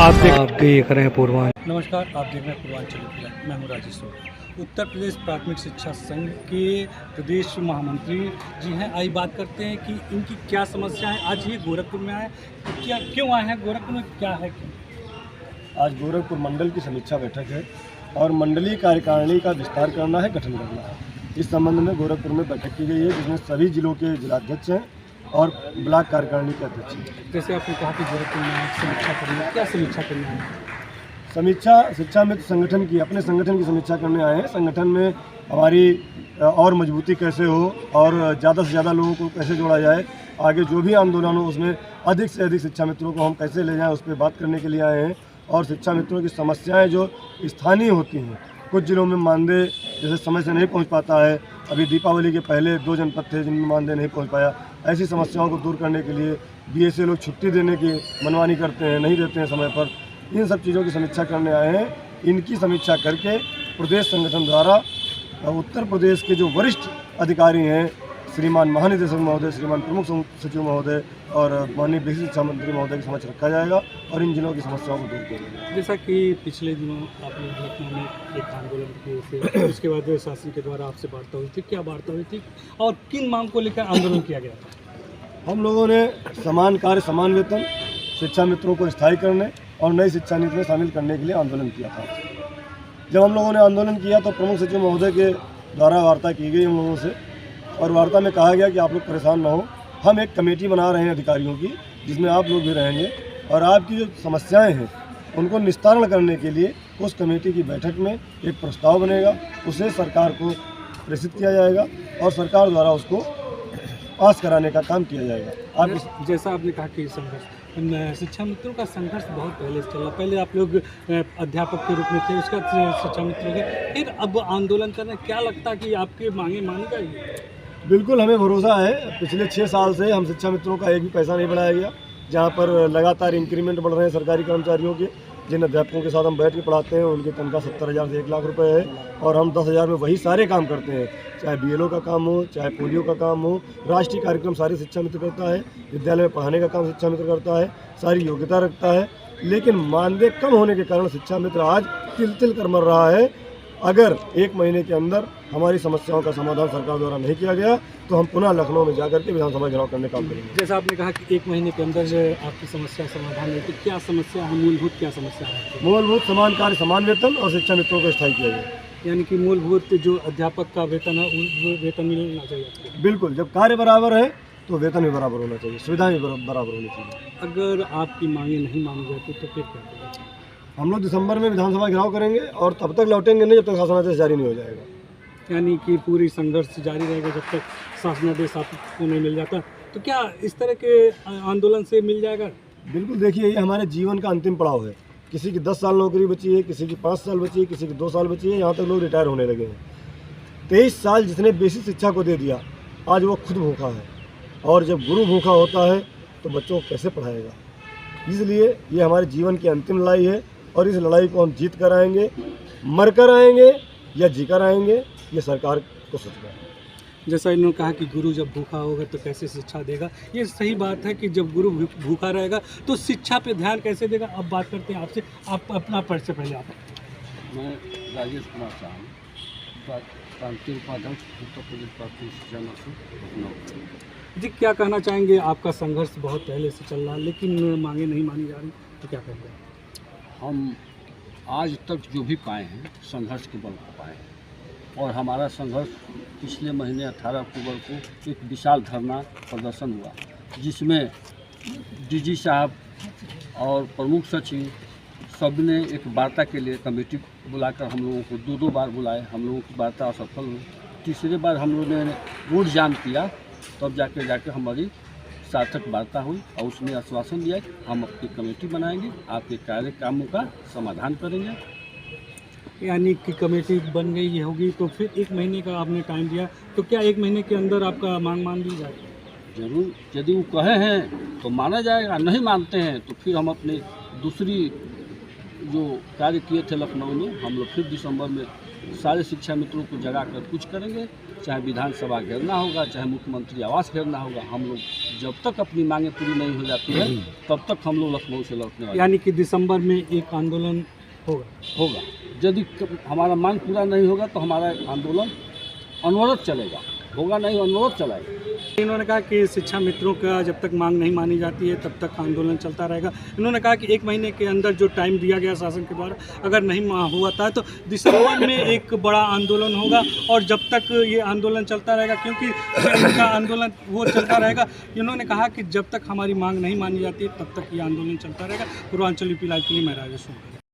आप देख रहे हैं पूर्वांचल। नमस्कार, आप देख रहे हैं पूर्वांचल मीडिया। मैं हूं राजेश सोनी। उत्तर प्रदेश प्राथमिक शिक्षा संघ के प्रदेश महामंत्री जी हैं। आइए बात करते हैं कि इनकी क्या समस्या है। आज ये गोरखपुर में आए तो क्यों आए हैं गोरखपुर में, क्या है? आज गोरखपुर मंडल की समीक्षा बैठक है और मंडलीय कार्यकारिणी का विस्तार करना है, गठन करना है। इस संबंध में गोरखपुर में बैठक की गई है, जिसमें सभी जिलों के जिलाध्यक्ष हैं और ब्लॉक कार्यकारिणी के अध्यक्ष हैं। जैसे आपने कहा कि गोरखपुर में समीक्षा करनी है, क्या समीक्षा करना है? समीक्षा शिक्षा मित्र संगठन की, अपने संगठन की समीक्षा करने आए हैं। संगठन में हमारी और मजबूती कैसे हो और ज़्यादा से ज़्यादा लोगों को कैसे जोड़ा जाए, आगे जो भी आंदोलन हो उसमें अधिक से अधिक शिक्षा मित्रों को हम कैसे ले जाएं, उस पर बात करने के लिए आए हैं। और शिक्षा मित्रों की समस्याएं जो स्थानीय होती हैं, कुछ जिलों में मानदेय जैसे समय से नहीं पहुंच पाता है। अभी दीपावली के पहले 2 जनपद थे जिनमें मानदेय नहीं पहुंच पाया। ऐसी समस्याओं को दूर करने के लिए बीएसए लोग छुट्टी देने की मनमानी करते हैं, नहीं देते हैं समय पर। इन सब चीज़ों की समीक्षा करने आए हैं। इनकी समीक्षा करके प्रदेश संगठन द्वारा उत्तर प्रदेश के जो वरिष्ठ अधिकारी हैं, श्रीमान महानिदेशक महोदय, श्रीमान प्रमुख सचिव महोदय और माननीय बेसिक शिक्षा मंत्री महोदय के समक्ष रखा जाएगा और इन जिलों की समस्याओं को दूर किया जाएगा। जैसा कि पिछले दिनों आपने लखनऊ में एक आंदोलन किए थे, उसके बाद शासन के द्वारा आपसे वार्ता हुई थी, क्या वार्ता हुई थी और किन मांग को लेकर आंदोलन किया गया था? हम लोगों ने समान कार्य समान वेतन, शिक्षा मित्रों को स्थायी करने और नई शिक्षा नीति में शामिल करने के लिए आंदोलन किया था। जब हम लोगों ने आंदोलन किया तो प्रमुख सचिव महोदय के द्वारा वार्ता की गई हम लोगों से और वार्ता में कहा गया कि आप लोग परेशान ना हो, हम एक कमेटी बना रहे हैं अधिकारियों की, जिसमें आप लोग भी रहेंगे और आपकी जो समस्याएं हैं उनको निस्तारण करने के लिए उस कमेटी की बैठक में एक प्रस्ताव बनेगा, उसे सरकार को प्रेषित किया जाएगा और सरकार द्वारा उसको पास कराने का काम किया जाएगा। आप जैसा आपने कहा कि संघर्ष शिक्षा मित्रों का संघर्ष बहुत पहले से चला। पहले आप लोग अध्यापक के रूप में थे, उसका शिक्षा मित्रों के, फिर अब आंदोलन करने, क्या लगता है कि आपकी मांगे मानी जाएगी? बिल्कुल, हमें भरोसा है। पिछले 6 साल से हम शिक्षा मित्रों का एक भी पैसा नहीं बढ़ाया गया, जहाँ पर लगातार इंक्रीमेंट बढ़ रहे हैं सरकारी कर्मचारियों के। जिन अध्यापकों के साथ हम बैठ के पढ़ाते हैं उनकी तनख्वाह 70,000 से 1 लाख रुपए है और हम 10,000 में वही सारे काम करते हैं, चाहे बीएलओ का काम हो, चाहे पोलियो का काम हो, राष्ट्रीय कार्यक्रम सारे शिक्षा मित्र करता है, विद्यालय में पढ़ाने का काम शिक्षा मित्र करता है, सारी योग्यता रखता है। लेकिन मानदेय कम होने के कारण शिक्षा मित्र आज तिल कर मर रहा है। अगर 1 महीने के अंदर हमारी समस्याओं का समाधान सरकार द्वारा नहीं किया गया तो हम पुनः लखनऊ में जाकर के विधानसभा घेराव करने का काम करेंगे। जैसा आपने कहा कि 1 महीने के अंदर आपकी समस्या समाधान नहीं, तो क्या समस्या है, मूलभूत क्या समस्या है? मूलभूत समान कार्य समान वेतन और शिक्षा मित्रों को स्थायी किया जाए। यानी कि मूलभूत जो अध्यापक का वेतन है वो वेतन मिलना चाहिए। बिल्कुल, जब कार्य बराबर है तो वेतन भी बराबर होना चाहिए, सुविधाएं भी बराबर होनी चाहिए। अगर आपकी मांगे नहीं मानी जाती तो फिर क्या करेंगे? हम लोग दिसंबर में विधानसभा घेराव करेंगे और तब तक लौटेंगे नहीं जब तक शासनादेश जारी नहीं हो जाएगा। यानी कि पूरी संघर्ष जारी रहेगा जब तक शासनादेश आपको नहीं मिल जाता। तो क्या इस तरह के आंदोलन से मिल जाएगा? बिल्कुल, देखिए ये हमारे जीवन का अंतिम पड़ाव है। किसी की 10 साल नौकरी बची है, किसी की 5 साल बची है, किसी की 2 साल बची है, यहाँ तक लोग रिटायर होने लगे हैं। 23 साल जिसने बेसिक शिक्षा को दे दिया, आज वो खुद भूखा है और जब गुरु भूखा होता है तो बच्चों को कैसे पढ़ाएगा। इसलिए ये हमारे जीवन की अंतिम लड़ाई है और इस लड़ाई को हम जीत कर आएंगे, मर कर आएंगे या जी कर आएंगे, ये सरकार को सोचना है। जैसा इन्होंने कहा कि गुरु जब भूखा होगा तो कैसे शिक्षा देगा, ये सही बात है कि जब गुरु भूखा रहेगा तो शिक्षा पे ध्यान कैसे देगा। अब बात करते हैं आपसे, आप अपना परिचय पहले आप। मैं राजेश कुमार साहब, प्रांतीय उपाध्यक्ष उत्तर प्रदेश प्राथमिक शिक्षा लखनऊ। जी, क्या कहना चाहेंगे? आपका संघर्ष बहुत पहले से चल रहा है लेकिन मांगे नहीं मानी जा रही, तो क्या कहेंगे? हम आज तक जो भी पाए हैं संघर्ष के बल पर पाए हैं और हमारा संघर्ष पिछले महीने 18 अक्टूबर को एक विशाल धरना प्रदर्शन हुआ, जिसमें डीजी साहब और प्रमुख सचिव सब ने एक वार्ता के लिए कमेटी बुलाकर हम लोगों को 2 बार बुलाए। हम लोगों की वार्ता असफल हुई। तीसरे बार हम लोगों ने रोड जाम किया, तब जाके हमारी सार्थक वार्ता हुई और उसने आश्वासन दिया कि हम अपनी कमेटी बनाएंगे, आपके कार्य कामों का समाधान करेंगे। यानी कि कमेटी बन गई ये होगी तो फिर 1 महीने का आपने टाइम दिया, तो क्या 1 महीने के अंदर आपका मांग मान ली जाएगी? जरूर, यदि वो कहे हैं तो माना जाएगा, नहीं मानते हैं तो फिर हम अपने दूसरी जो कार्य किए थे लखनऊ में, हम लोग फिर दिसंबर में सारे शिक्षा मित्रों को जगा कर कुछ करेंगे चाहे विधानसभा घेरना होगा, चाहे मुख्यमंत्री आवास घेरना होगा। हम लोग जब तक अपनी मांगें पूरी नहीं हो जाती है तब तक हम लोग लखनऊ से लौटने वाले यानी कि दिसंबर में एक आंदोलन होगा। यदि हमारा मांग पूरा नहीं होगा तो हमारा आंदोलन अनवरत चलेगा, होगा नहीं अनवरत चलेगा। इन्होंने कहा कि शिक्षा मित्रों का जब तक मांग नहीं मानी जाती है तब तक आंदोलन चलता रहेगा। इन्होंने कहा कि 1 महीने के अंदर जो टाइम दिया गया शासन के द्वारा अगर नहीं हुआ था तो दिसंबर में एक बड़ा आंदोलन होगा और जब तक ये आंदोलन चलता रहेगा, क्योंकि इनका आंदोलन वो चलता रहेगा। इन्होंने कहा कि जब तक हमारी मांग नहीं मानी जाती है तब तक ये आंदोलन चलता रहेगा। पूर्वांचल यूपी लाइव के लिए मैं राजेश हूँ।